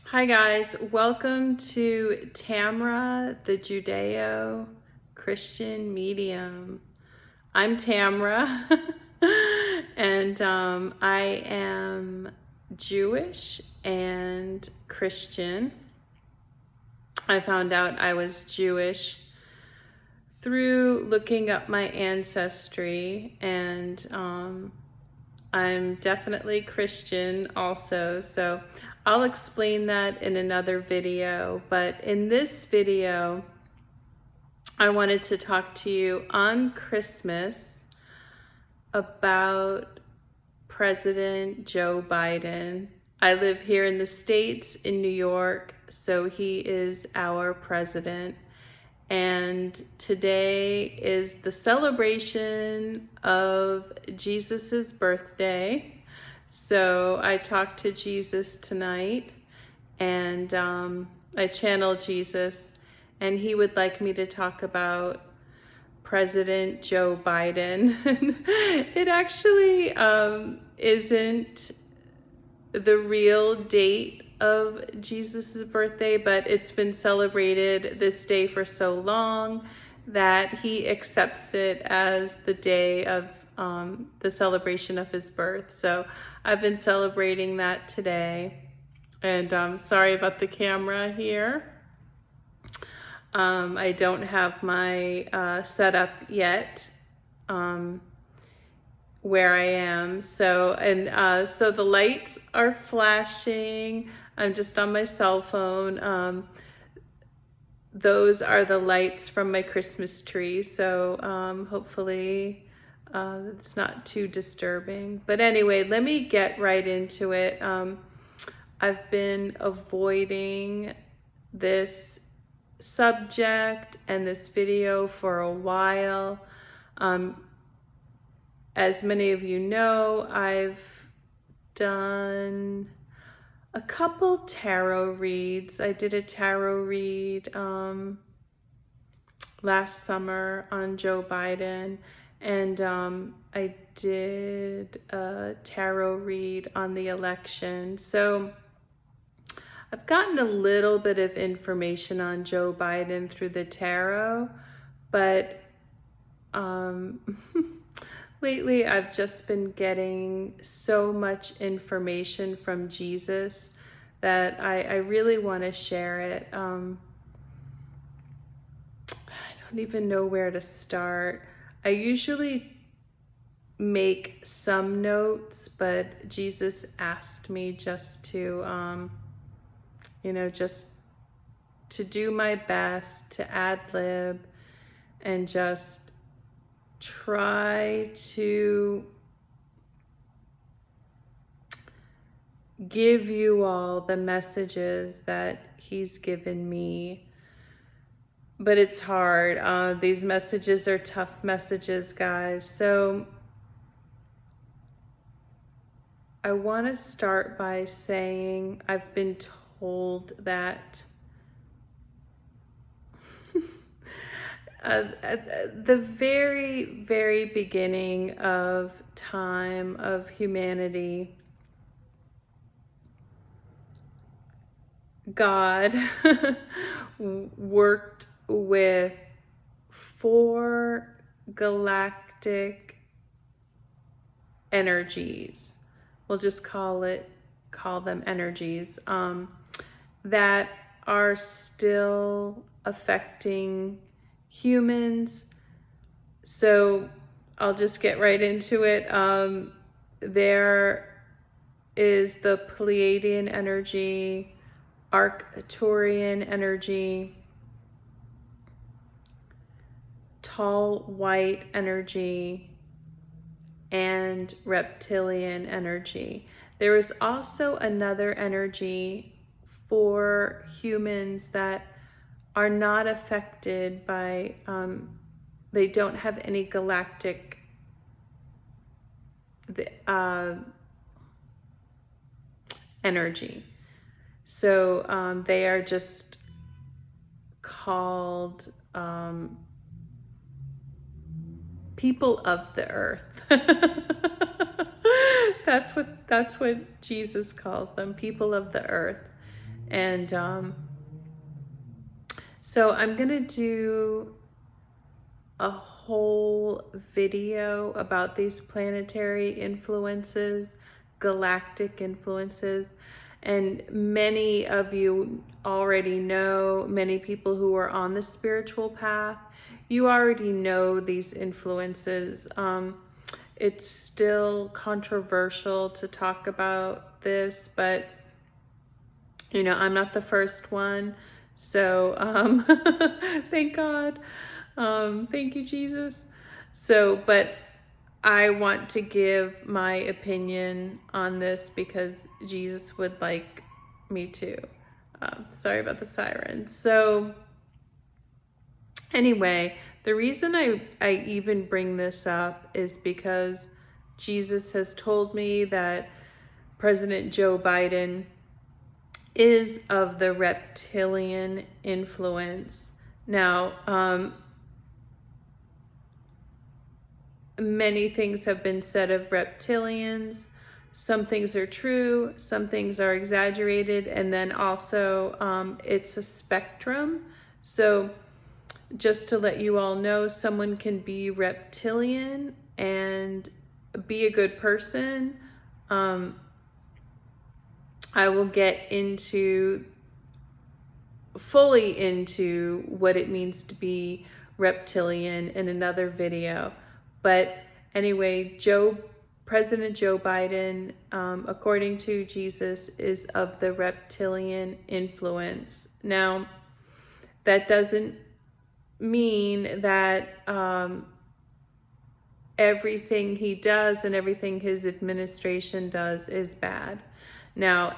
Hi guys, welcome to Tamra, the Judeo-Christian medium. I'm Tamra, and I am Jewish and Christian. I found out I was Jewish through looking up my ancestry, and I'm definitely Christian also, so I'll explain that in another video. But in this video, I wanted to talk to you on Christmas about President Joe Biden. I live here in the States in New York, so he is our president. And today is the celebration of Jesus's birthday. So I talked to Jesus tonight, and I channeled Jesus, and he would like me to talk about President Joe Biden. It actually isn't the real date of Jesus's birthday, but it's been celebrated this day for so long that he accepts it as the day of the celebration of his birth. So I've been celebrating that today, and I'm sorry about the camera here. I don't have my setup yet where I am. So the lights are flashing. I'm just on my cell phone. Those are the lights from my Christmas tree. So hopefully it's not too disturbing. But anyway, let me get right into it. I've been avoiding this subject and this video for a while. As many of you know, I've done a couple tarot reads. I did a tarot read last summer on Joe Biden, and I did a tarot read on the election. So I've gotten a little bit of information on Joe Biden through the tarot, but lately I've just been getting so much information from Jesus that I really want to share it. I don't even know where to start. I usually make some notes, but Jesus asked me just to just to do my best, to ad lib, and just try to give you all the messages that he's given me. But it's hard. These messages are tough messages, guys. So I want to start by saying I've been told that at the very, very beginning of time of humanity, God worked with 4 galactic energies. We'll just call them energies that are still affecting humans. So I'll just get right into it. There is the Pleiadian energy, Arcturian energy, tall white energy, and reptilian energy. There is also another energy for humans that are not affected by, they don't have any galactic energy. So they are just called people of the earth. That's what Jesus calls them, people of the earth. And so I'm going to do a whole video about these planetary influences, galactic influences. And many of you already know, many people who are on the spiritual path, you already know these influences. It's still controversial to talk about this, but you know, I'm not the first one. So thank God. Thank you, Jesus. So, but I want to give my opinion on this because Jesus would like me to. Sorry about the siren. So anyway, the reason I even bring this up is because Jesus has told me that President Joe Biden is of the reptilian influence. Now, many things have been said of reptilians. Some things are true, some things are exaggerated, and then also it's a spectrum. So just to let you all know, someone can be reptilian and be a good person. I will get fully into what it means to be reptilian in another video. But anyway, President Joe Biden, according to Jesus, is of the reptilian influence. Now, that doesn't mean that everything he does and everything his administration does is bad. Now,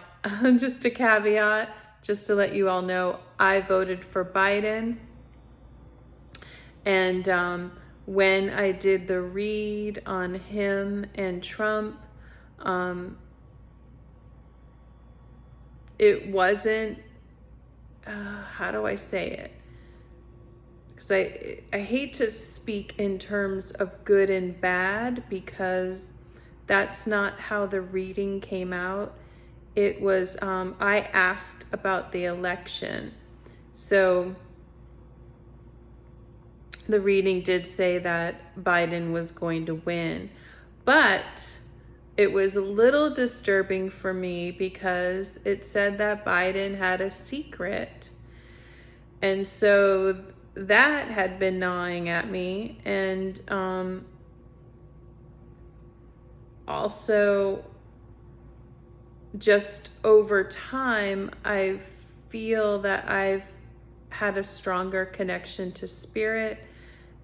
just a caveat, just to let you all know, I voted for Biden. And when I did the read on him and Trump, it wasn't, how do I say it? Because I hate to speak in terms of good and bad because that's not how the reading came out. It was, I asked about the election. So the reading did say that Biden was going to win. But it was a little disturbing for me because it said that Biden had a secret. And so that had been gnawing at me. And also, just over time, I feel that I've had a stronger connection to spirit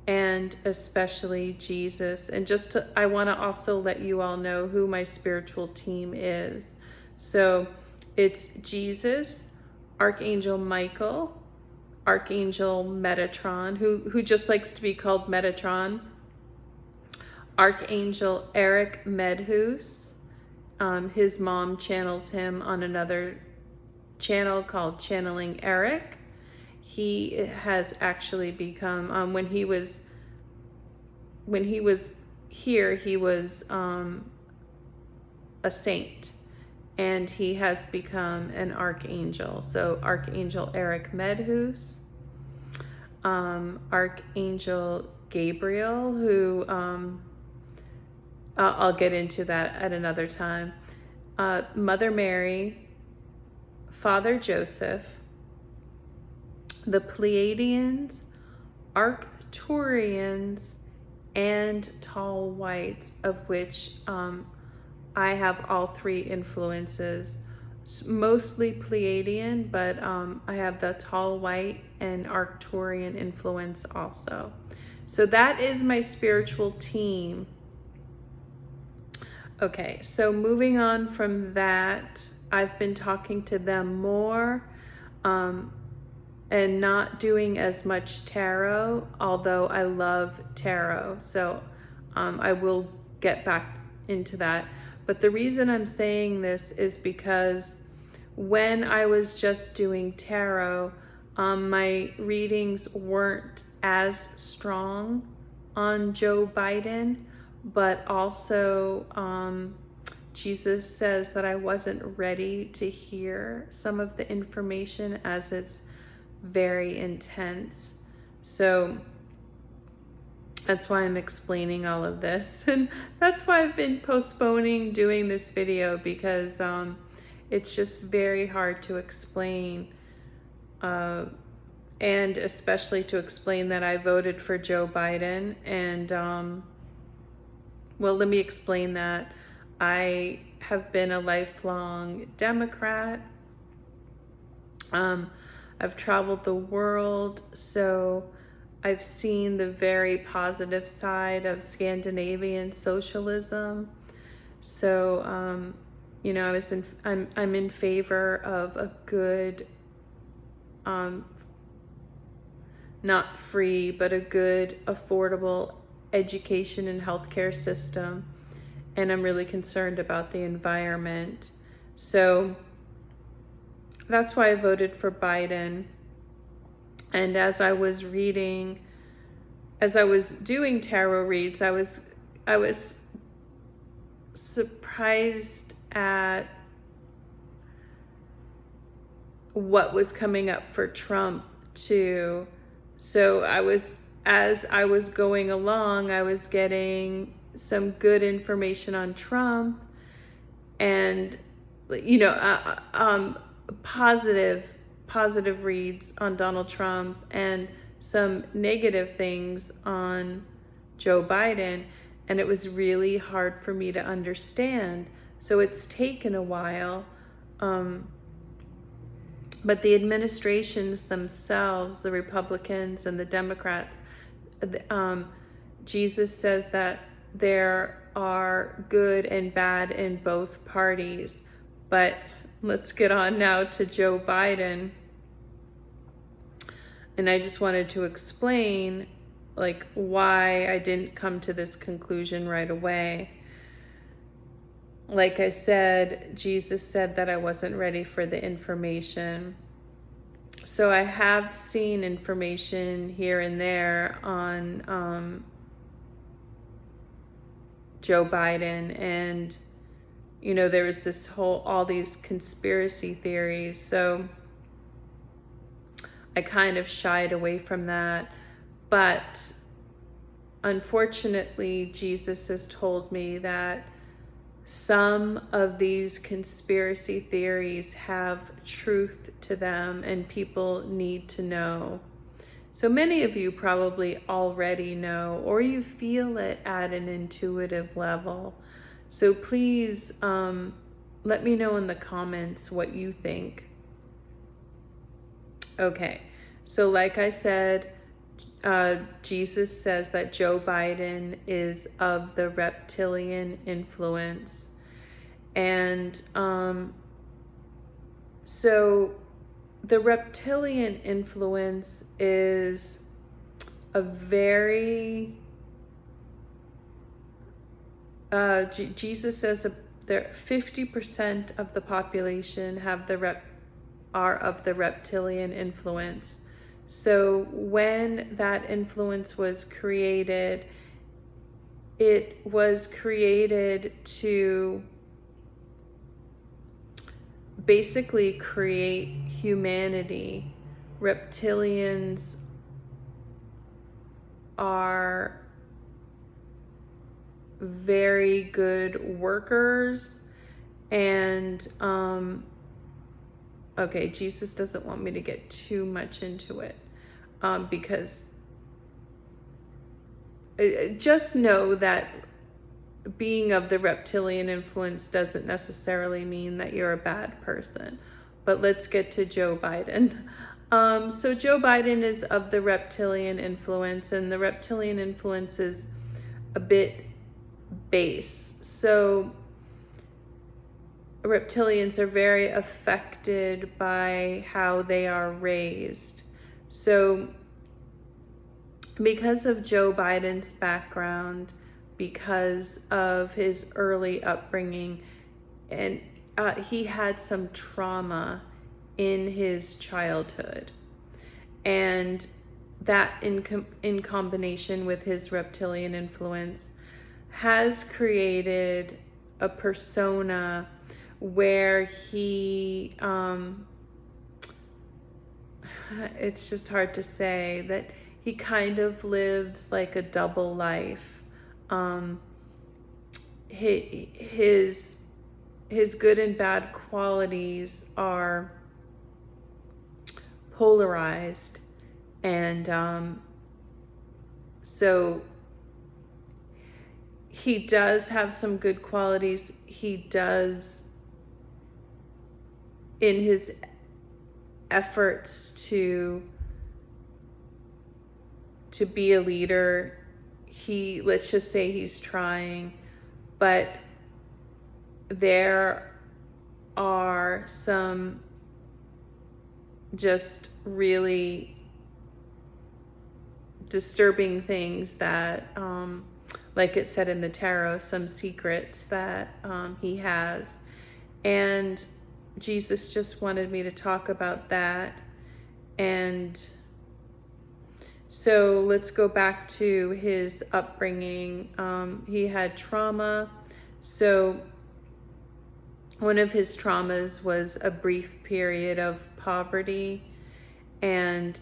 and especially Jesus. And I want to also let you all know who my spiritual team is. So it's Jesus, Archangel Michael, Archangel Metatron, who just likes to be called Metatron, Archangel Eric Medhus. His mom channels him on another channel called Channeling Eric. He has actually become, when he was here, he was a saint, and he has become an archangel. So Archangel Eric Medhus, Archangel Gabriel, who I'll get into that at another time. Mother Mary, Father Joseph, the Pleiadians, Arcturians, and Tall Whites, of which I have all three influences. Mostly Pleiadian, but I have the Tall White and Arcturian influence also. So that is my spiritual team. Okay, so moving on from that, I've been talking to them more and not doing as much tarot, although I love tarot. So I will get back into that. But the reason I'm saying this is because when I was just doing tarot, my readings weren't as strong on Joe Biden, but also Jesus says that I wasn't ready to hear some of the information as it's very intense. So that's why I'm explaining all of this. And that's why I've been postponing doing this video, because it's just very hard to explain. And especially to explain that I voted for Joe Biden. And, well, let me explain that. I have been a lifelong Democrat. I've traveled the world, so I've seen the very positive side of Scandinavian socialism. So, you know, I'm in favor of a good, not free, but a good, affordable education and healthcare system. And I'm really concerned about the environment. So that's why I voted for Biden. And as I was doing tarot reads, I was surprised at what was coming up for Trump too. So as I was going along, I was getting some good information on Trump, and you know, positive reads on Donald Trump, and some negative things on Joe Biden, and it was really hard for me to understand. So it's taken a while. But the administrations themselves, the Republicans and the Democrats, Jesus says that there are good and bad in both parties. But let's get on now to Joe Biden. And I just wanted to explain like why I didn't come to this conclusion right away. Like I said, Jesus said that I wasn't ready for the information. So I have seen information here and there on Joe Biden, and you know, there was all these conspiracy theories. So I kind of shied away from that. But unfortunately, Jesus has told me that some of these conspiracy theories have truth to them, and people need to know. So many of you probably already know, or you feel it at an intuitive level. So please let me know in the comments what you think. Okay, so like I said, Jesus says that Joe Biden is of the reptilian influence. And so the reptilian influence is a very, Jesus says there 50% of the population are of the reptilian influence. So when that influence was created, it was created to basically create humanity. Reptilians are very good workers, and okay, Jesus doesn't want me to get too much into it, because just know that being of the reptilian influence doesn't necessarily mean that you're a bad person. But let's get to Joe Biden. So Joe Biden is of the reptilian influence, and the reptilian influence is a bit base. So reptilians are very affected by how they are raised. So because of Joe Biden's background, because of his early upbringing, and he had some trauma in his childhood, and that in combination with his reptilian influence has created a persona where he, it's just hard to say, that he kind of lives like a double life. His good and bad qualities are polarized, and so he does have some good qualities. He does, in his efforts to be a leader, let's just say he's trying, but there are some just really disturbing things that, like it said in the tarot, some secrets that he has. And Jesus just wanted me to talk about that. And so let's go back to his upbringing. He had trauma. So one of his traumas was a brief period of poverty. And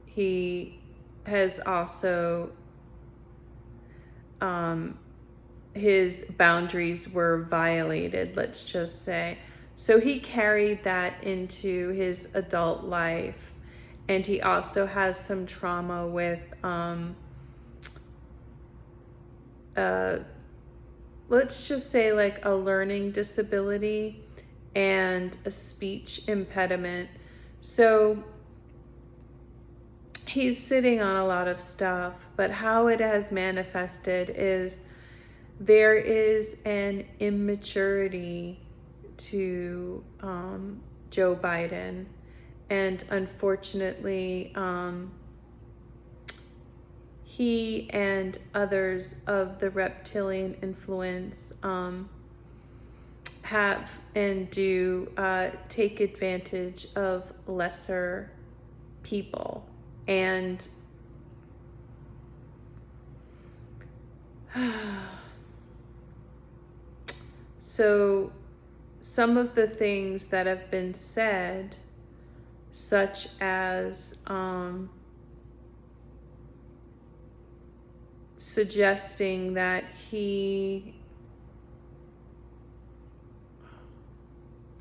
he has also, his boundaries were violated, let's just say. So he carried that into his adult life. And he also has some trauma with, let's just say like a learning disability and a speech impediment. So he's sitting on a lot of stuff, but how it has manifested is there is an immaturity to Joe Biden. And unfortunately, he and others of the reptilian influence have and do take advantage of lesser people. And so some of the things that have been said, such as suggesting that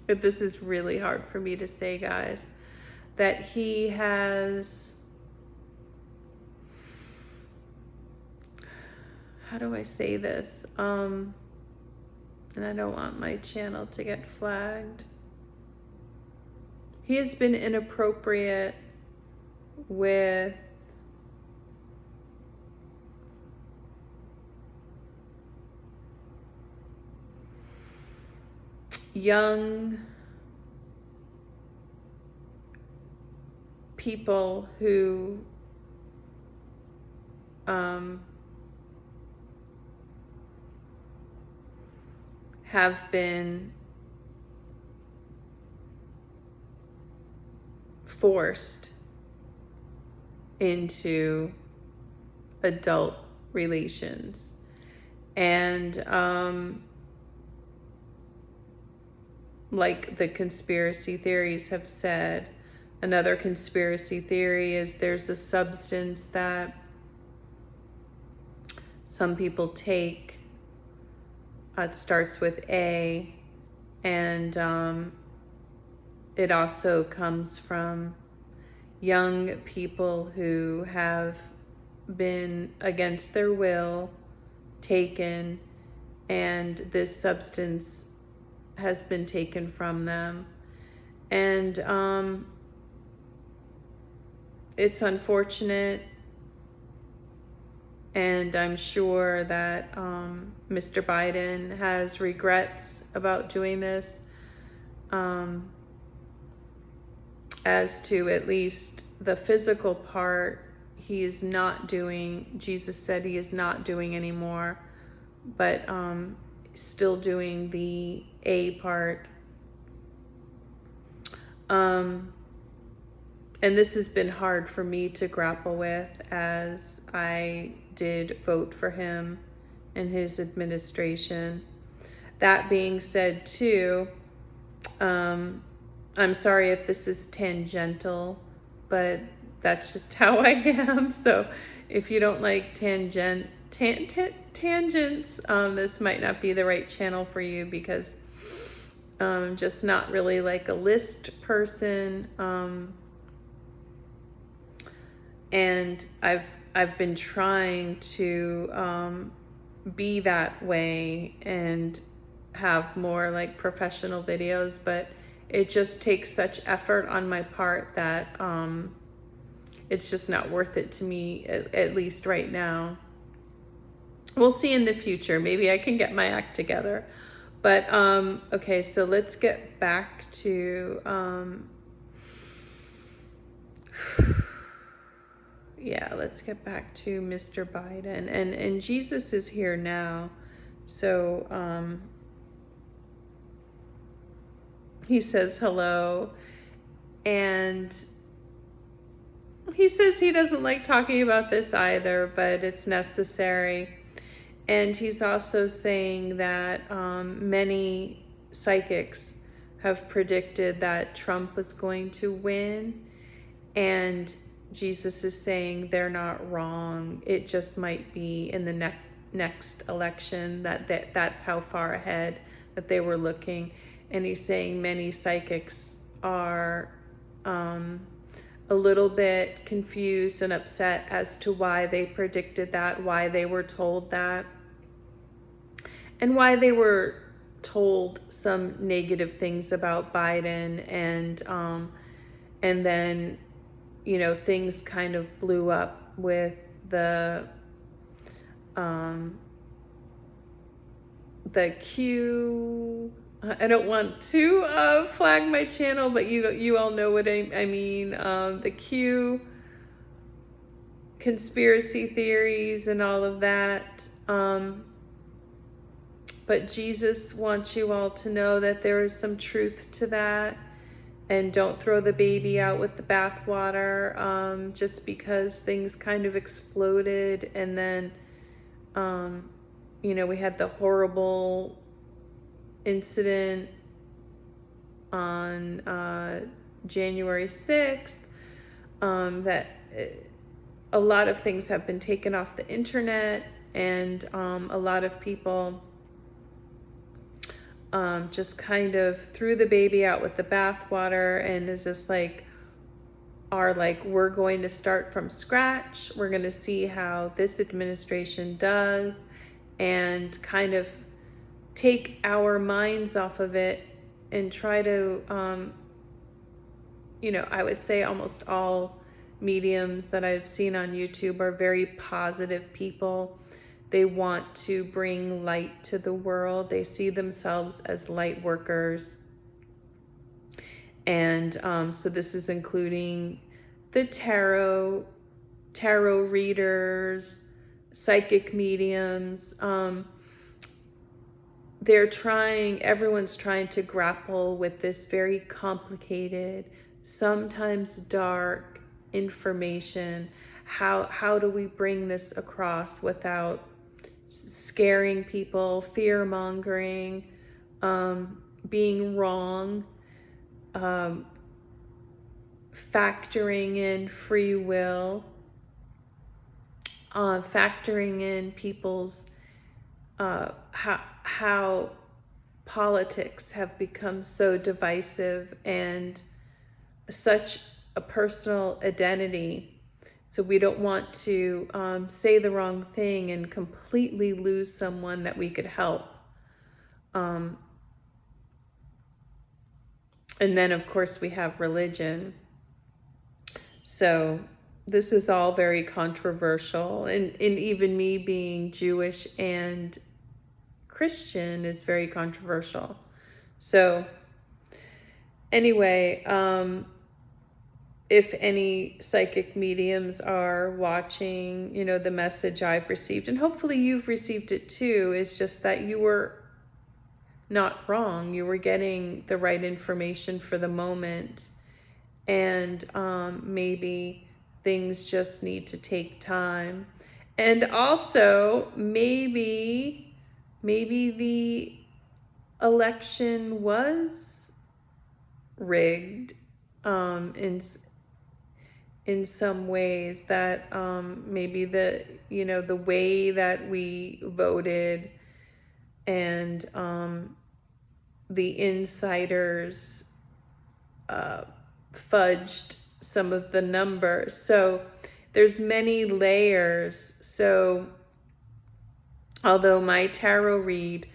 this is really hard for me to say, guys, that he has, how do I say this? And I don't want my channel to get flagged. He has been inappropriate with young people who have been forced into adult relations. And like the conspiracy theories have said, another conspiracy theory is there's a substance that some people take. It starts with A, and it also comes from young people who have been against their will taken, and this substance has been taken from them. And it's unfortunate, and I'm sure that Mr. Biden has regrets about doing this. As to at least the physical part, he is not doing, Jesus said he is not doing anymore, but still doing the A part. And this has been hard for me to grapple with, as I did vote for him in his administration. that being said too, I'm sorry if this is tangential, but that's just how I am. So if you don't like tangents, this might not be the right channel for you, because I'm just not really like a list person. And I've been trying to be that way and have more like professional videos, but it just takes such effort on my part that it's just not worth it to me, at least right now. We'll see in the future. Maybe I can get my act together. But okay, so let's get back to let's get back to Mr. Biden. And Jesus is here now. So he says hello, and he says he doesn't like talking about this either, but it's necessary. And he's also saying that many psychics have predicted that Trump was going to win, and Jesus is saying they're not wrong. It just might be in the next election that's how far ahead that they were looking. And he's saying many psychics are a little bit confused and upset as to why they predicted that, why they were told that, and why they were told some negative things about Biden. And then, you know, things kind of blew up with the Q. I don't want to flag my channel, but you all know what I mean. The Q conspiracy theories and all of that. But Jesus wants you all to know that there is some truth to that. And don't throw the baby out with the bathwater, just because things kind of exploded. And then, you know, we had the horrible incident on January 6th, that a lot of things have been taken off the internet, and a lot of people just kind of threw the baby out with the bathwater, and is just like, we're going to start from scratch. We're going to see how this administration does, and kind of take our minds off of it and try to, you know, I would say almost all mediums that I've seen on YouTube are very positive people. They want to bring light to the world. They see themselves as light workers. And so this is including the tarot readers, psychic mediums. Everyone's trying to grapple with this very complicated, sometimes dark information. How do we bring this across without scaring people, fear-mongering, being wrong, factoring in free will, factoring in people's how politics have become so divisive and such a personal identity. So we don't want to say the wrong thing and completely lose someone that we could help. And then, of course, we have religion. So this is all very controversial. And even me being Jewish and Christian is very controversial. So anyway, if any psychic mediums are watching, you know, the message I've received, and hopefully you've received it too, is just that you were not wrong. You were getting the right information for the moment. And maybe things just need to take time. And also maybe the election was rigged in some ways, that maybe the way that we voted and the insiders fudged some of the numbers. So there's many layers. So although my tarot read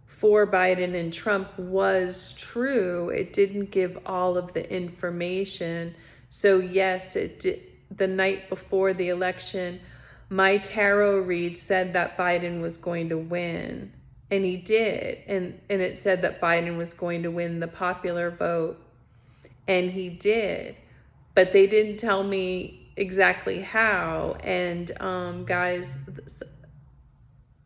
for Biden and Trump was true, it didn't give all of the information. So yes, the night before the election, my tarot read said that Biden was going to win. And he did. And it said that Biden was going to win the popular vote. And he did. But they didn't tell me exactly how. And guys,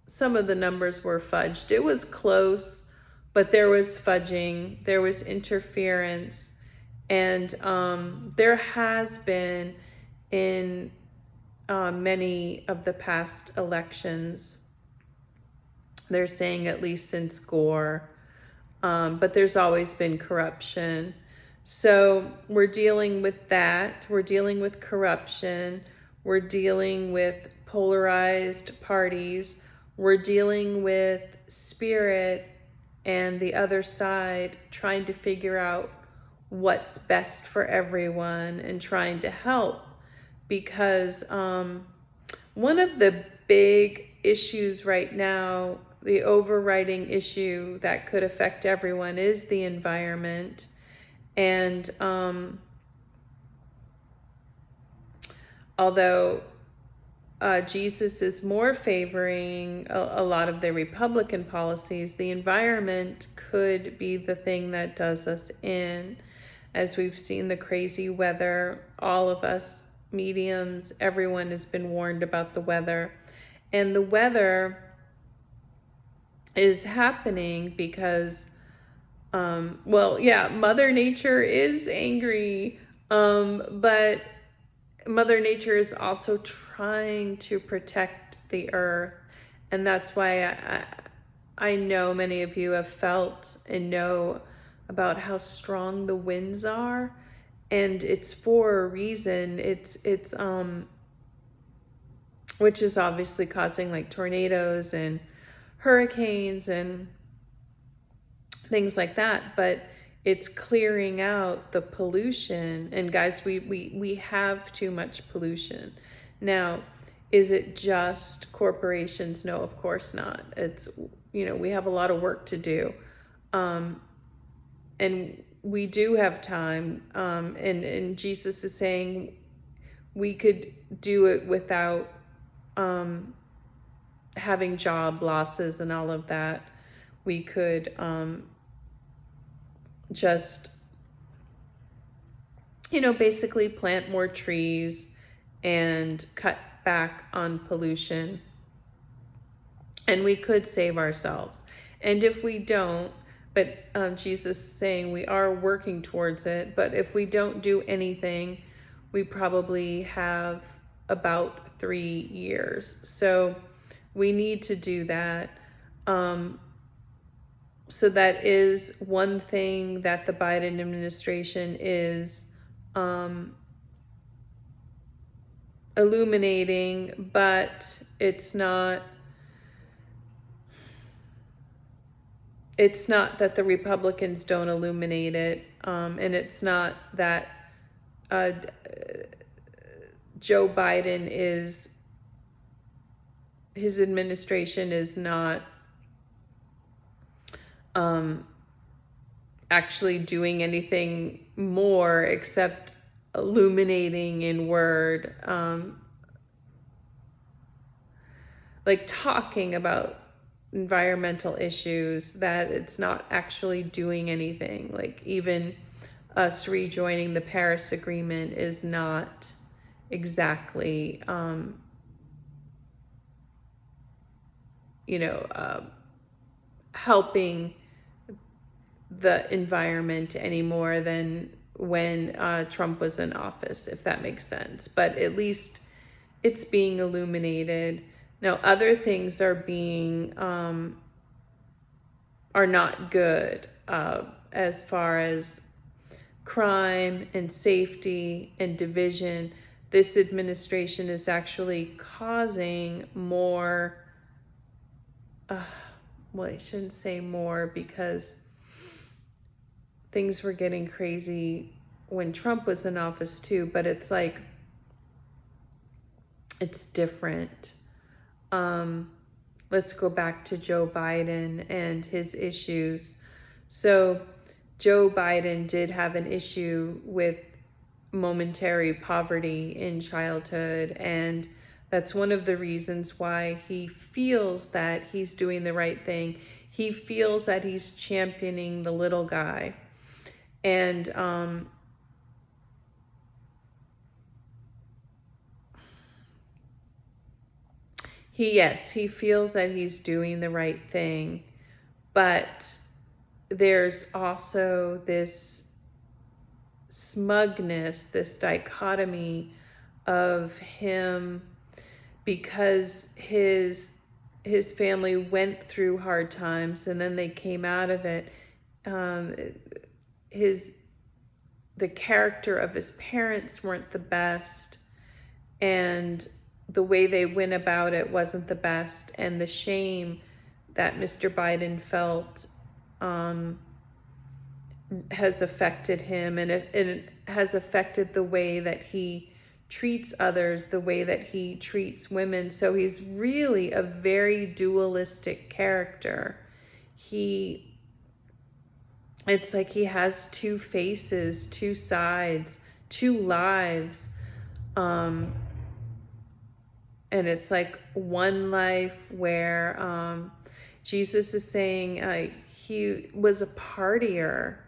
some of the numbers were fudged. It was close, but there was fudging, there was interference, and there has been in many of the past elections. They're saying at least since Gore, but there's always been corruption. So we're dealing with that. We're dealing with corruption. We're dealing with polarized parties. We're dealing with spirit and the other side trying to figure out what's best for everyone and trying to help. Because one of the big issues right now, the overriding issue that could affect everyone, is the environment. And although Jesus is more favoring a lot of the Republican policies, the environment could be the thing that does us in. As we've seen the crazy weather, all of us mediums, everyone has been warned about the weather. And the weather is happening because, Mother Nature is angry, but Mother Nature is also trying to protect the earth. And that's why I know many of you have felt and know about how strong the winds are. And it's for a reason. It's which is obviously causing like tornadoes and hurricanes and things like that. But it's clearing out the pollution. And guys, we have too much pollution. Now, is it just corporations? No, of course not. It's, we have a lot of work to do. And we do have time. And Jesus is saying we could do it without having job losses and all of that. We could just, basically plant more trees and cut back on pollution. And we could save ourselves. And if we don't, but Jesus is saying we are working towards it, but if we don't do anything, we probably have about 3 years. So we need to do that. So that is one thing that the Biden administration is illuminating, but it's not that the Republicans don't illuminate it, and it's not that Joe Biden his administration is not actually doing anything more except illuminating in word, like talking about environmental issues, that it's not actually doing anything. Like even us rejoining the Paris Agreement is not exactly, helping the environment any more than when Trump was in office, if that makes sense. But at least it's being illuminated. Now, other things are being are not good as far as crime and safety and division. This administration is actually causing more, well, I shouldn't say more because things were getting crazy when Trump was in office too, but it's like, it's different. Let's go back to Joe Biden and his issues. So Joe Biden did have an issue with momentary poverty in childhood, and that's one of the reasons why he feels that he's doing the right thing. He feels that he's championing the little guy. And he feels that he's doing the right thing, but there's also this smugness, this dichotomy of him, because his family went through hard times and then they came out of it. The character of his parents weren't the best, and the way they went about it wasn't the best, and the shame that Mr. Biden felt has affected him, and it has affected the way that he treats others, the way that he treats women. So he's really a very dualistic character. It's like he has two faces, two sides, two lives. And it's like one life where Jesus is saying he was a partier,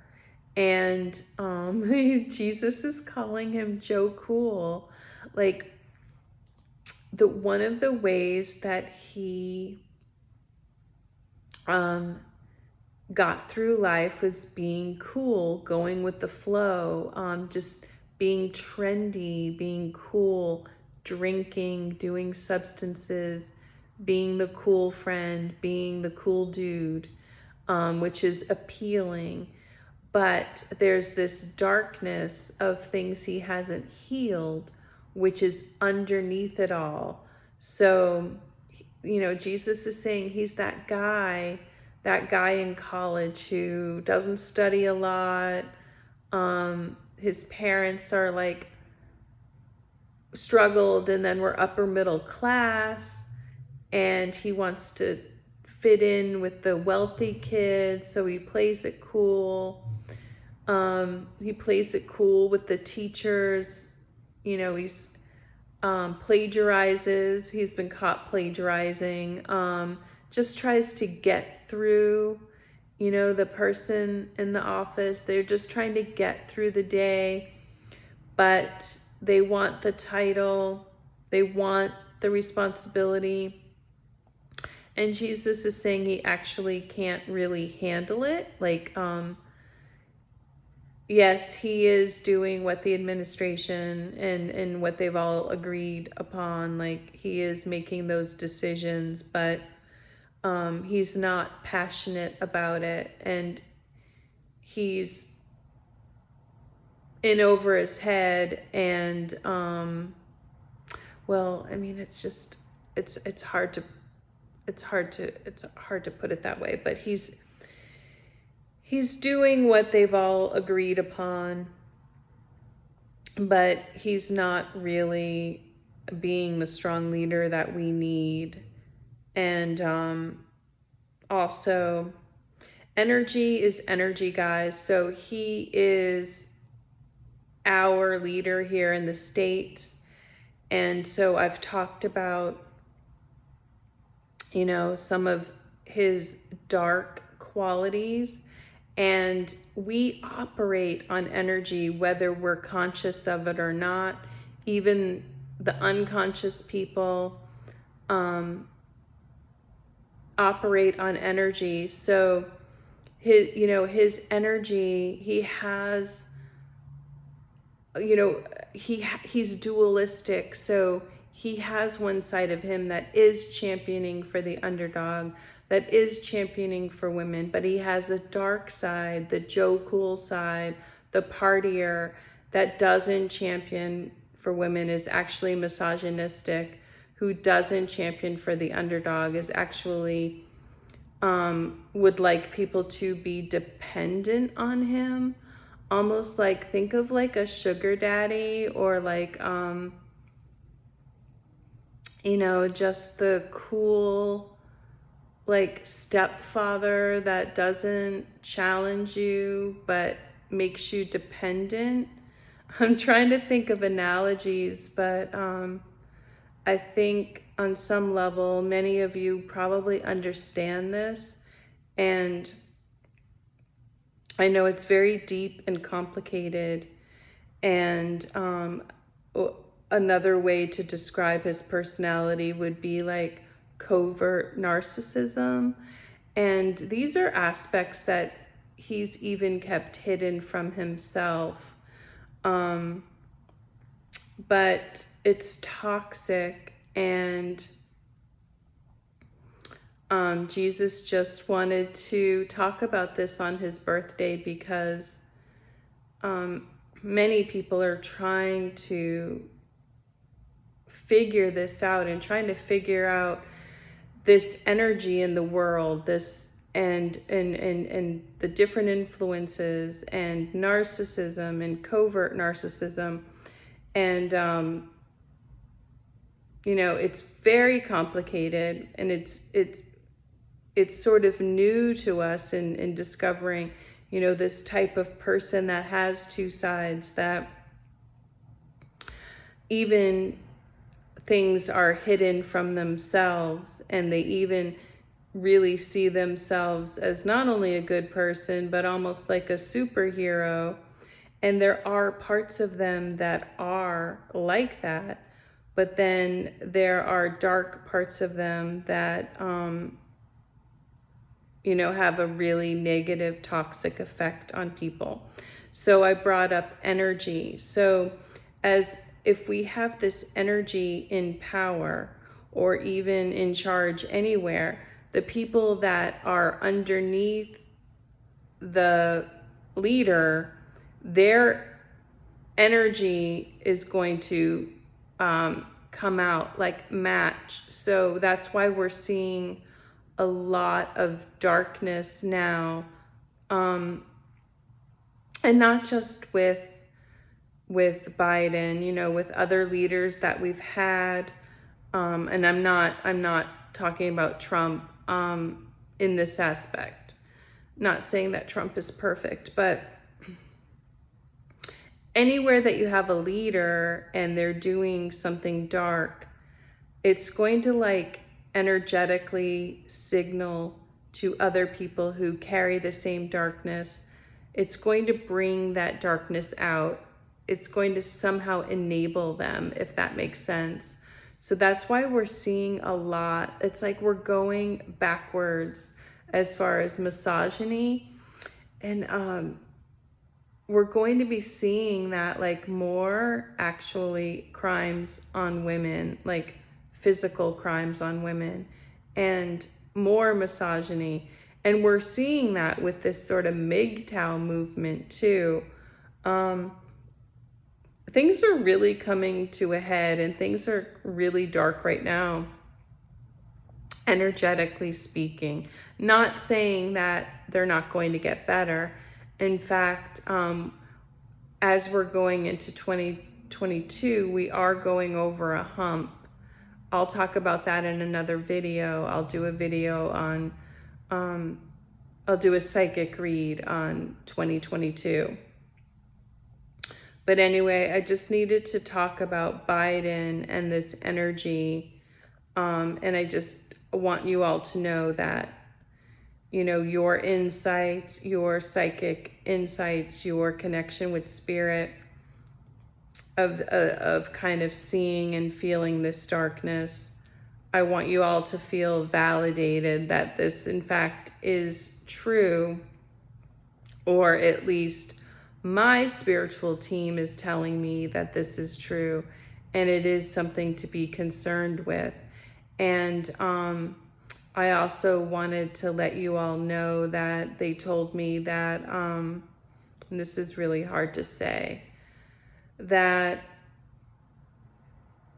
and Jesus is calling him Joe Cool. Like, one of the ways that he got through life was being cool, going with the flow, just being trendy, being cool, drinking, doing substances, being the cool friend, being the cool dude, which is appealing. But there's this darkness of things he hasn't healed, which is underneath it all. So, Jesus is saying he's that guy in college who doesn't study a lot. His parents are like struggled, and then we're upper middle class, and he wants to fit in with the wealthy kids, so he plays it cool. He plays it cool with the teachers. He's plagiarizes. He's been caught plagiarizing. Just tries to get through. The person in the office, they're just trying to get through the day, but they want the title, they want the responsibility. And Jesus is saying he actually can't really handle it. Like, yes, he is doing what the administration and what they've all agreed upon. Like, he is making those decisions, but he's not passionate about it, and he's in over his head. And well, I mean, it's just it's hard to put it that way, but he's doing what they've all agreed upon, but he's not really being the strong leader that we need. And also, energy is energy, guys. So he is our leader here in the States. And so I've talked about, some of his dark qualities, and we operate on energy, whether we're conscious of it or not. Even the unconscious people operate on energy. So his energy, he has, he's dualistic. So he has one side of him that is championing for the underdog, that is championing for women, but he has a dark side, the Joe Cool side, the partier that doesn't champion for women, is actually misogynistic, who doesn't champion for the underdog, is actually would like people to be dependent on him. Almost like, think of like a sugar daddy, or like, just the cool, like, stepfather that doesn't challenge you, but makes you dependent. I'm trying to think of analogies, but I think on some level, many of you probably understand this. And I know it's very deep and complicated. And another way to describe his personality would be like covert narcissism. And these are aspects that he's even kept hidden from himself. But it's toxic, and Jesus just wanted to talk about this on his birthday because many people are trying to figure this out and trying to figure out this energy in the world, this and the different influences and narcissism and covert narcissism. And it's very complicated, and it's sort of new to us in discovering, this type of person that has two sides, that even things are hidden from themselves, and they even really see themselves as not only a good person, but almost like a superhero. And there are parts of them that are like that, but then there are dark parts of them that, have a really negative, toxic effect on people. So I brought up energy. So as if we have this energy in power or even in charge anywhere, the people that are underneath the leader, their energy is going to come out, like match. So that's why we're seeing a lot of darkness now, and not just with Biden, with other leaders that we've had, and I'm not talking about Trump in this aspect. Not saying that Trump is perfect, but anywhere that you have a leader and they're doing something dark, it's going to like energetically signal to other people who carry the same darkness. It's going to bring that darkness out. It's going to somehow enable them, if that makes sense. So that's why we're seeing a lot. It's like we're going backwards as far as misogyny. And we're going to be seeing that, like, more actually crimes on women, like physical crimes on women, and more misogyny. And we're seeing that with this sort of MGTOW movement too. Things are really coming to a head, and things are really dark right now, energetically speaking. Not saying that they're not going to get better. In fact, as we're going into 2022, we are going over a hump. I'll talk about that in another video. I'll do a video on, I'll do a psychic read on 2022. But anyway, I just needed to talk about Biden and this energy. And I just want you all to know that, your insights, your psychic insights, your connection with spirit of kind of seeing and feeling this darkness. I want you all to feel validated that this, in fact, is true, or at least my spiritual team is telling me that this is true, and it is something to be concerned with. And I also wanted to let you all know that they told me that, and this is really hard to say, that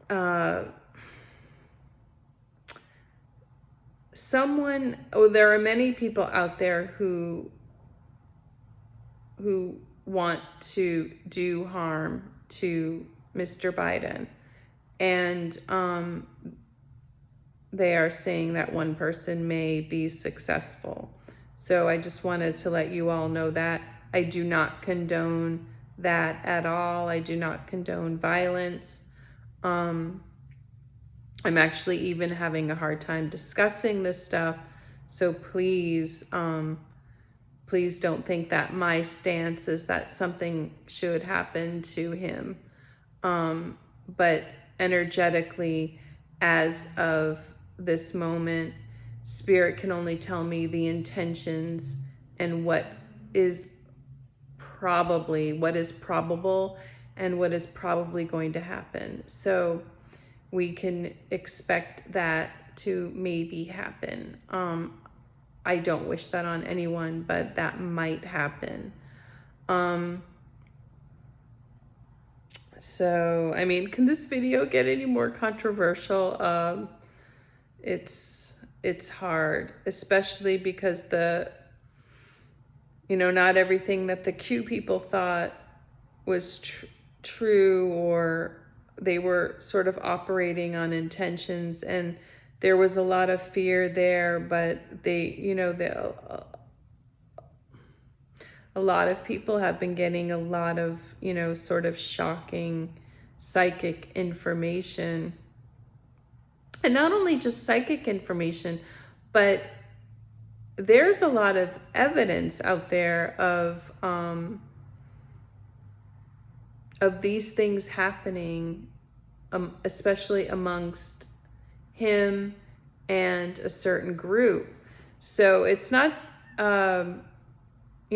there are many people out there who want to do harm to Mr. Biden. And they are saying that one person may be successful. So I just wanted to let you all know that I do not condone that at all. I do not condone violence. I'm actually even having a hard time discussing this stuff. So please, please don't think that my stance is that something should happen to him. But energetically, as of this moment, Spirit can only tell me the intentions and what is probable and what is probably going to happen. So we can expect that to maybe happen. I don't wish that on anyone, but that might happen. So, I mean, can this video get any more controversial? It's hard, especially because not everything that the Q people thought was true, or they were sort of operating on intentions, and there was a lot of fear there, but a lot of people have been getting a lot of, sort of shocking psychic information. And not only just psychic information, but there's a lot of evidence out there of these things happening, especially amongst him and a certain group. So it's not, in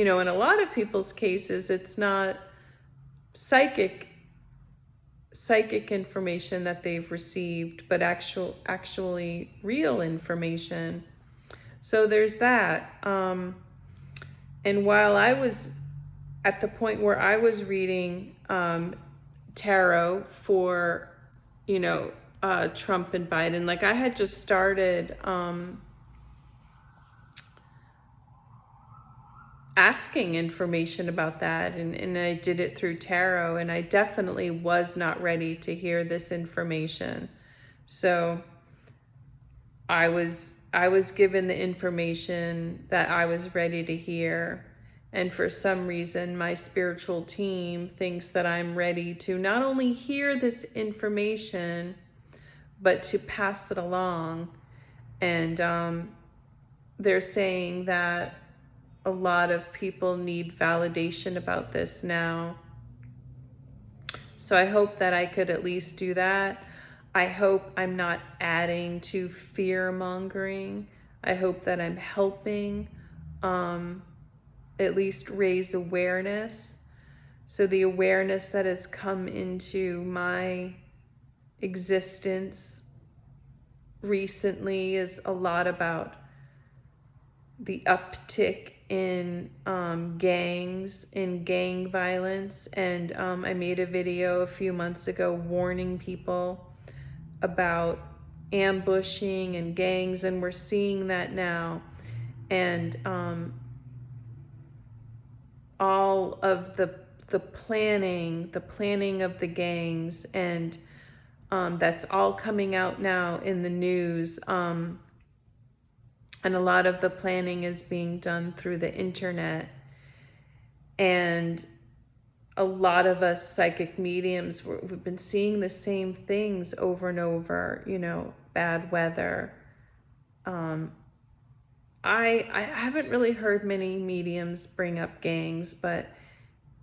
a lot of people's cases, it's not psychic information that they've received, but actually real information. So there's that. And while I was at the point where I was reading tarot for, Trump and Biden, like I had just started asking information about that, and I did it through tarot, and I definitely was not ready to hear this information. So I was given the information that I was ready to hear, and for some reason my spiritual team thinks that I'm ready to not only hear this information but to pass it along. And they're saying that a lot of people need validation about this now. So I hope that I could at least do that. I hope I'm not adding to fear mongering. I hope that I'm helping at least raise awareness. So the awareness that has come into my existence recently is a lot about the uptick in gangs, in gang violence. And I made a video a few months ago warning people about ambushing and gangs, and we're seeing that now. And all of the planning of the gangs, and that's all coming out now in the news. And a lot of the planning is being done through the internet. And a lot of us psychic mediums, we've been seeing the same things over and over, bad weather. I haven't really heard many mediums bring up gangs, but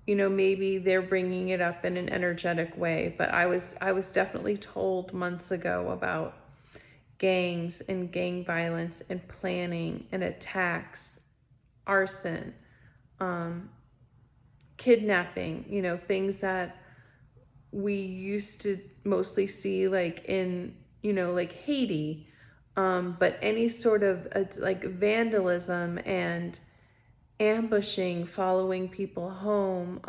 maybe they're bringing it up in an energetic way. But I was definitely told months ago about gangs and gang violence and planning and attacks, arson, kidnapping, things that we used to mostly see like in, like Haiti, but any sort of it's like vandalism and ambushing, following people home,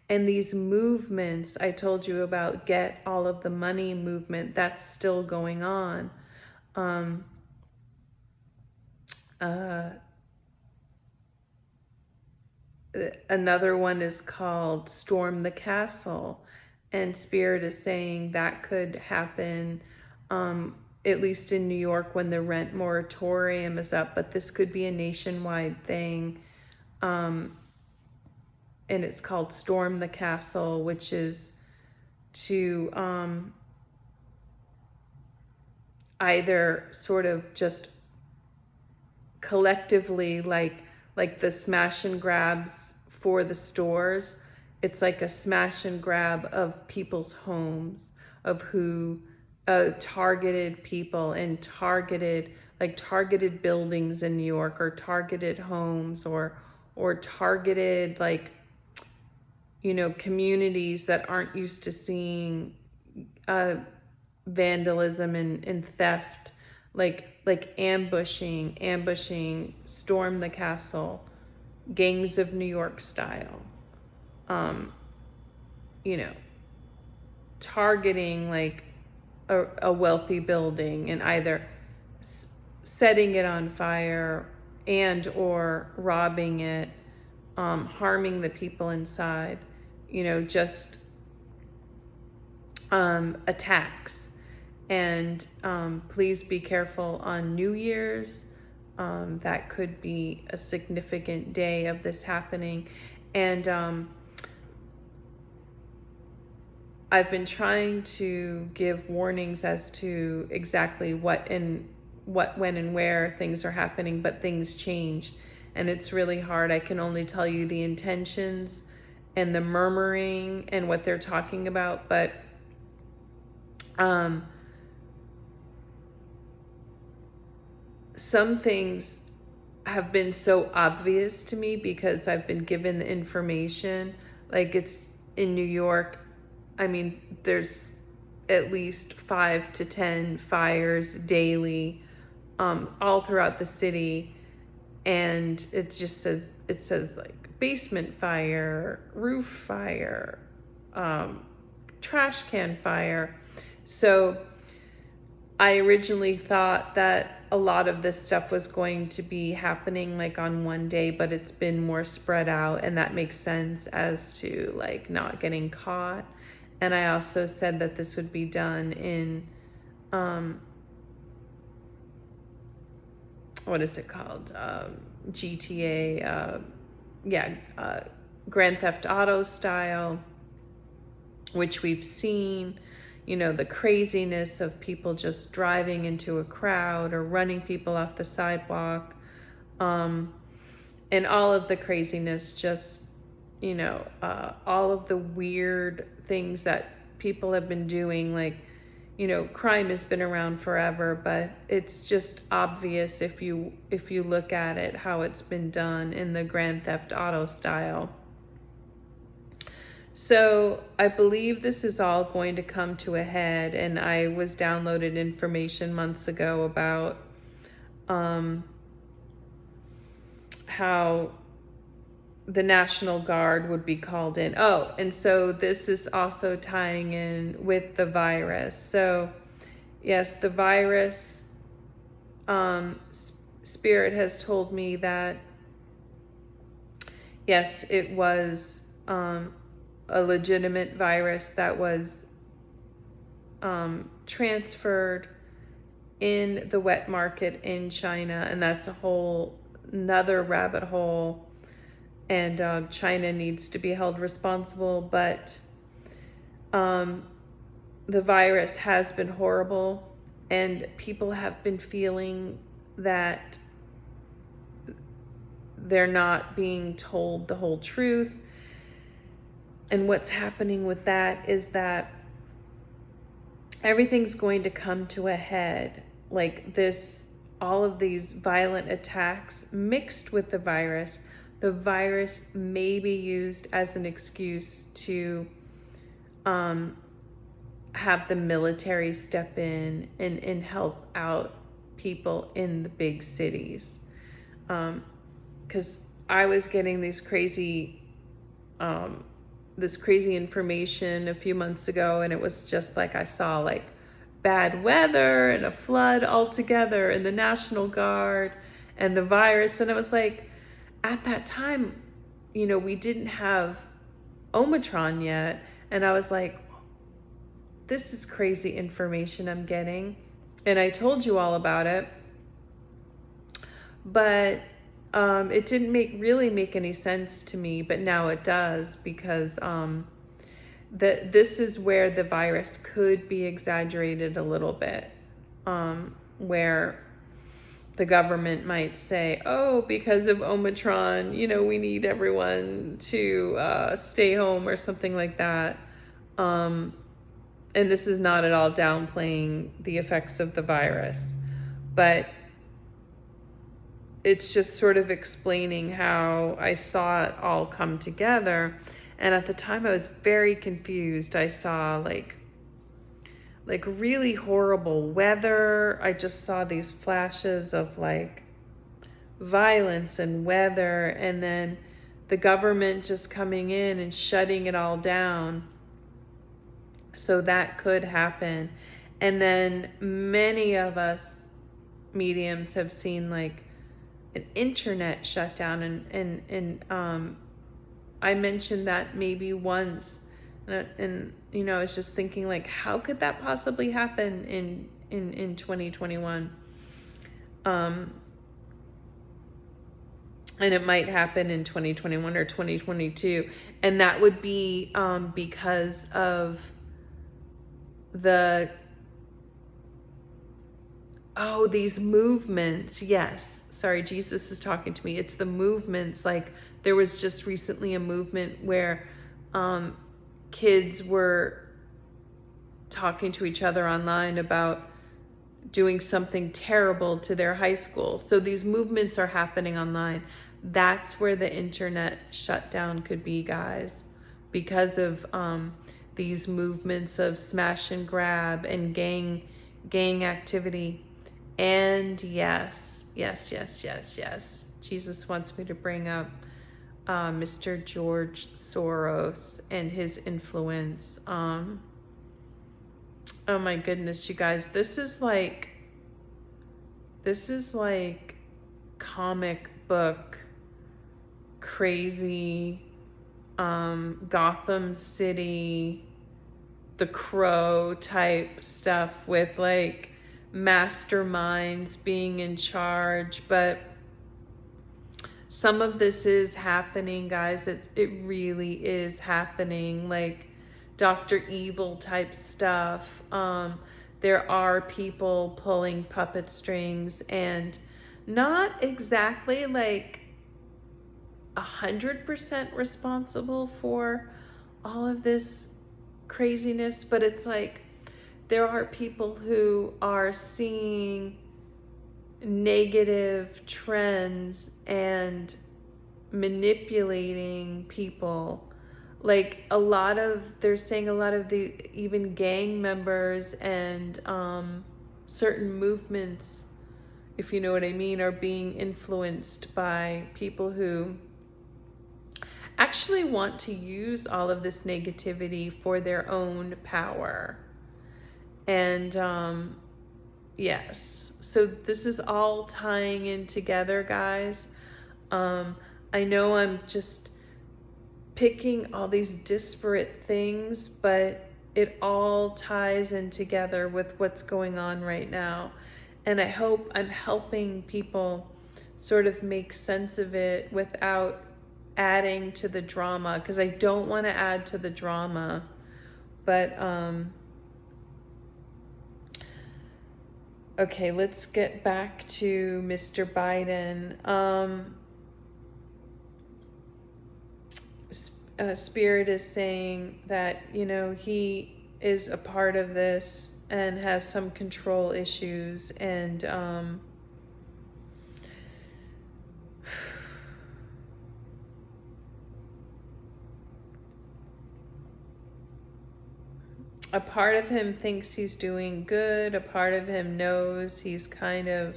and these movements I told you about, get all of the money movement, that's still going on. Uh, Another one is called Storm the Castle, and Spirit is saying that could happen, at least in New York when the rent moratorium is up, but this could be a nationwide thing. And it's called Storm the Castle, which is to either sort of just collectively, like the smash and grabs for the stores, it's like a smash and grab of people's homes, of who targeted people and targeted buildings in New York, or targeted homes, or targeted, like, you know, communities that aren't used to seeing vandalism and theft, like ambushing, storm the castle, gangs of New York style, you know, targeting like a wealthy building and either setting it on fire and or robbing it, harming the people inside, you know, just attacks. And please be careful on New Year's. That could be a significant day of this happening. And I've been trying to give warnings as to exactly what, when, and where things are happening, but things change. And it's really hard. I can only tell you the intentions and the murmuring and what they're talking about, but some things have been so obvious to me because I've been given the information. Like, it's in New York, I mean, there's at least 5 to 10 fires daily, all throughout the city. And it says like basement fire, roof fire, trash can fire. So I originally thought that a lot of this stuff was going to be happening like on one day, but it's been more spread out, and that makes sense as to like not getting caught. And I also said that this would be done in what is it called? GTA, Grand Theft Auto style, which we've seen, you know, the craziness of people just driving into a crowd or running people off the sidewalk, and all of the craziness, just, you know, all of the weird things that people have been doing. Like, you know, crime has been around forever, but it's just obvious if you look at it, how it's been done in the Grand Theft Auto style. So I believe this is all going to come to a head, and I was downloaded information months ago about how the National Guard would be called in. Oh, and so this is also tying in with the virus. So yes, the virus, Spirit has told me that, yes, it was a legitimate virus that was transferred in the wet market in China, and that's a whole another rabbit hole. And China needs to be held responsible, but the virus has been horrible, and people have been feeling that they're not being told the whole truth. And what's happening with that is that everything's going to come to a head. Like this, all of these violent attacks mixed with the virus may be used as an excuse to have the military step in and help out people in the big cities. Because I was getting this crazy information a few months ago, and it was just like I saw like bad weather and a flood altogether and the National Guard and the virus. And it was like, at that time, we didn't have Omicron yet. And I was like, this is crazy information I'm getting. And I told you all about it. But it didn't really make any sense to me, but now it does, because this is where the virus could be exaggerated a little bit, where the government might say, oh, because of Omicron, we need everyone to stay home or something like that. And this is not at all downplaying the effects of the virus, but it's just sort of explaining how I saw it all come together. And at the time I was very confused. I saw like really horrible weather. I just saw these flashes of like violence and weather, and then the government just coming in and shutting it all down. So that could happen. And then many of us mediums have seen like an internet shutdown, and I mentioned that maybe once, and I was just thinking like, how could that possibly happen in 2021? And it might happen in 2021 or 2022, and that would be because of these movements. Yes, sorry, Jesus is talking to me. It's the movements. Like, there was just recently a movement where kids were talking to each other online about doing something terrible to their high school. So these movements are happening online. That's where the internet shutdown could be, guys, because of these movements of smash and grab and gang activity. And yes, Jesus wants me to bring up Mr. George Soros and his influence. Oh my goodness, you guys, this is like comic book crazy, Gotham City, The Crow type stuff, with like masterminds being in charge. But some of this is happening, guys. It really is happening, like Dr. Evil type stuff. There are people pulling puppet strings, and not exactly like 100% responsible for all of this craziness, but it's like there are people who are seeing negative trends and manipulating people. Like they're saying a lot of the even gang members and certain movements, if you know what I mean, are being influenced by people who actually want to use all of this negativity for their own power. And yes, so this is all tying in together, guys. I know I'm just picking all these disparate things, but it all ties in together with what's going on right now. And I hope I'm helping people sort of make sense of it without adding to the drama, because I don't want to add to the drama. But okay, let's get back to Mr. Biden. Spirit is saying that, he is a part of this and has some control issues, and a part of him thinks he's doing good. A part of him knows he's kind of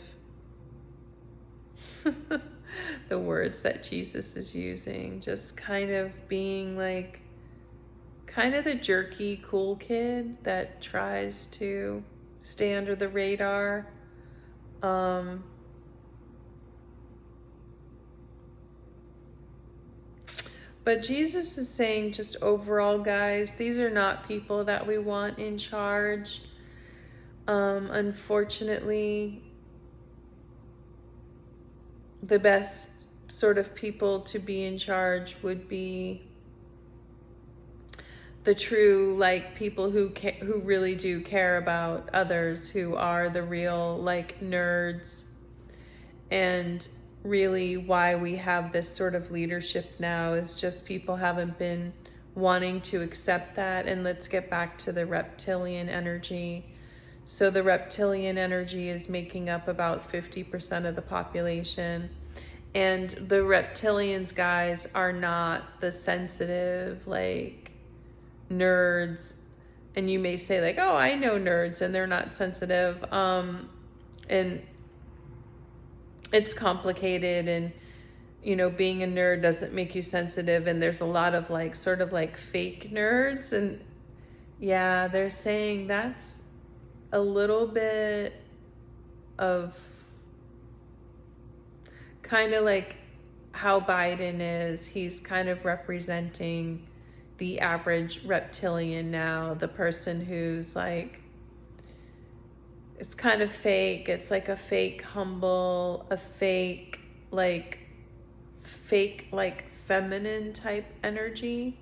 the words that Jesus is using, just kind of being like kind of the jerky cool kid that tries to stay under the radar. But Jesus is saying, just overall, guys, these are not people that we want in charge. Unfortunately, the best sort of people to be in charge would be the true, like, people who really do care about others, who are the real, like, nerds. And really why we have this sort of leadership now is just people haven't been wanting to accept that. And let's get back to the reptilian energy. So the reptilian energy is making up about 50% of the population. And the reptilians, guys, are not the sensitive, like, nerds. And you may say, like, oh, I know nerds and they're not sensitive. And it's complicated, and being a nerd doesn't make you sensitive, and there's a lot of like sort of like fake nerds, and yeah, they're saying that's a little bit of kind of like how Biden is. He's kind of representing the average reptilian now, the person who's like, it's kind of fake. It's like a fake humble, a fake like feminine type energy.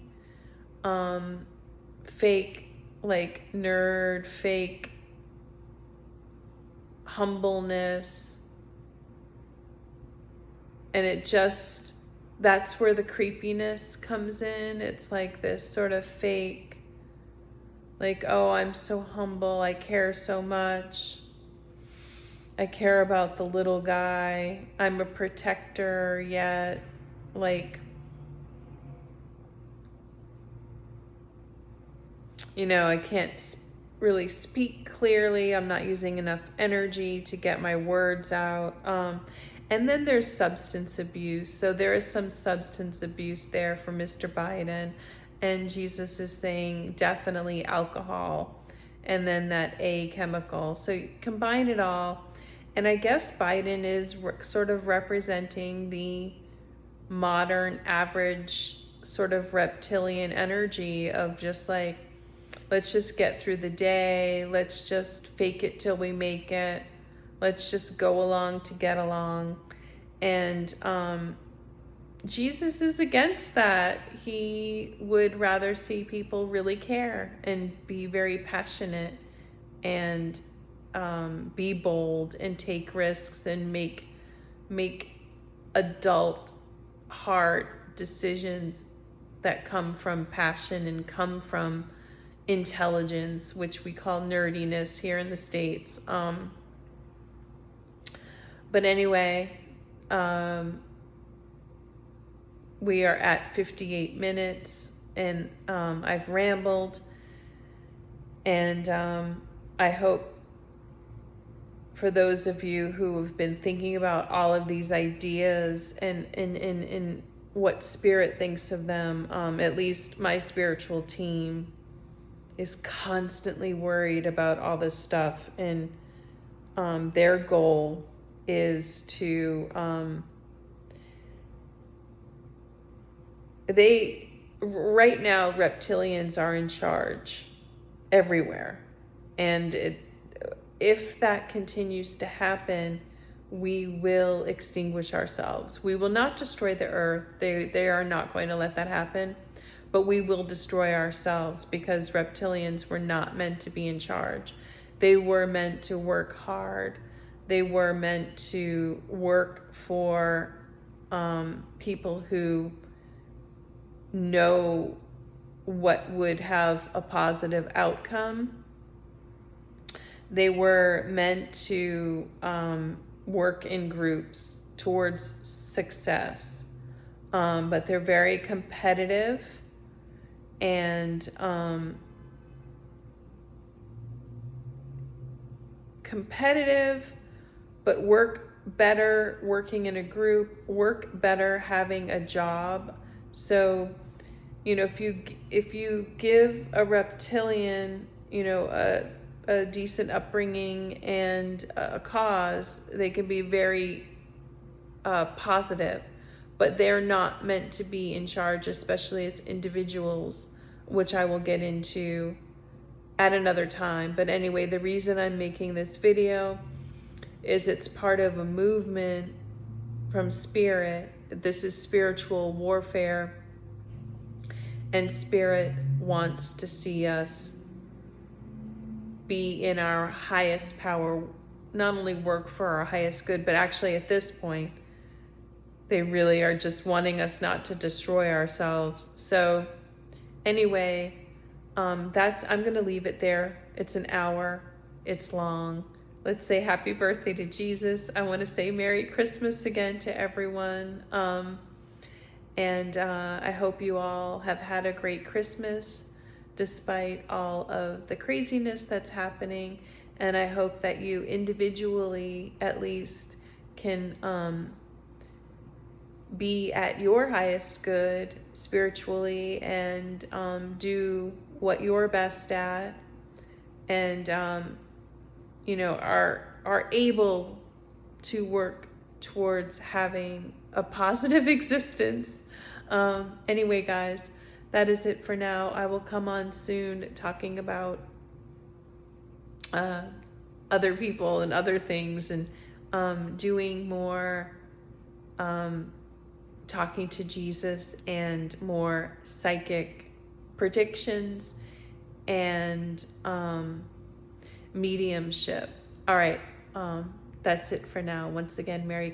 Fake like nerd, fake humbleness. And that's where the creepiness comes in. It's like this sort of fake, like, oh, I'm so humble, I care so much, I care about the little guy, I'm a protector, yet, like, I can't really speak clearly, I'm not using enough energy to get my words out. And then there's substance abuse. So there is some substance abuse there for Mr. Biden. And Jesus is saying definitely alcohol, and then that A chemical. So you combine it all. And I guess Biden is sort of representing the modern average sort of reptilian energy of just like, let's just get through the day. Let's just fake it till we make it. Let's just go along to get along. And Jesus is against that. He would rather see people really care and be very passionate and be bold and take risks and make adult heart decisions that come from passion and come from intelligence, which we call nerdiness here in the States. But anyway, we are at 58 minutes, and I've rambled, and I hope for those of you who have been thinking about all of these ideas and what spirit thinks of them, at least my spiritual team is constantly worried about all this stuff, and their goal is to right now reptilians are in charge everywhere, and if that continues to happen, we will extinguish ourselves. We will not destroy the earth. They are not going to let that happen, but we will destroy ourselves, because reptilians were not meant to be in charge. They were meant to work hard. They were meant to work for people who know what would have a positive outcome. They were meant to work in groups towards success, but they're very competitive, and competitive, but work better working in a group, work better having a job. So, you know, if you give a reptilian, you know, a decent upbringing and a cause, they can be very positive, but they're not meant to be in charge, especially as individuals, which I will get into at another time. But anyway, the reason I'm making this video is it's part of a movement from spirit. This is spiritual warfare, and spirit wants to see us be in our highest power, not only work for our highest good, but actually at this point, they really are just wanting us not to destroy ourselves. So anyway, I'm going to leave it there. It's an hour. It's long. Let's say happy birthday to Jesus. I want to say Merry Christmas again to everyone. And I hope you all have had a great Christmas despite all of the craziness that's happening. And I hope that you individually at least can be at your highest good spiritually and do what you're best at, and you know, are able to work towards having a positive existence. Anyway, guys, that is it for now. I will come on soon talking about other people and other things, and doing more talking to Jesus and more psychic predictions and mediumship. All right, that's it for now. Once again, Merry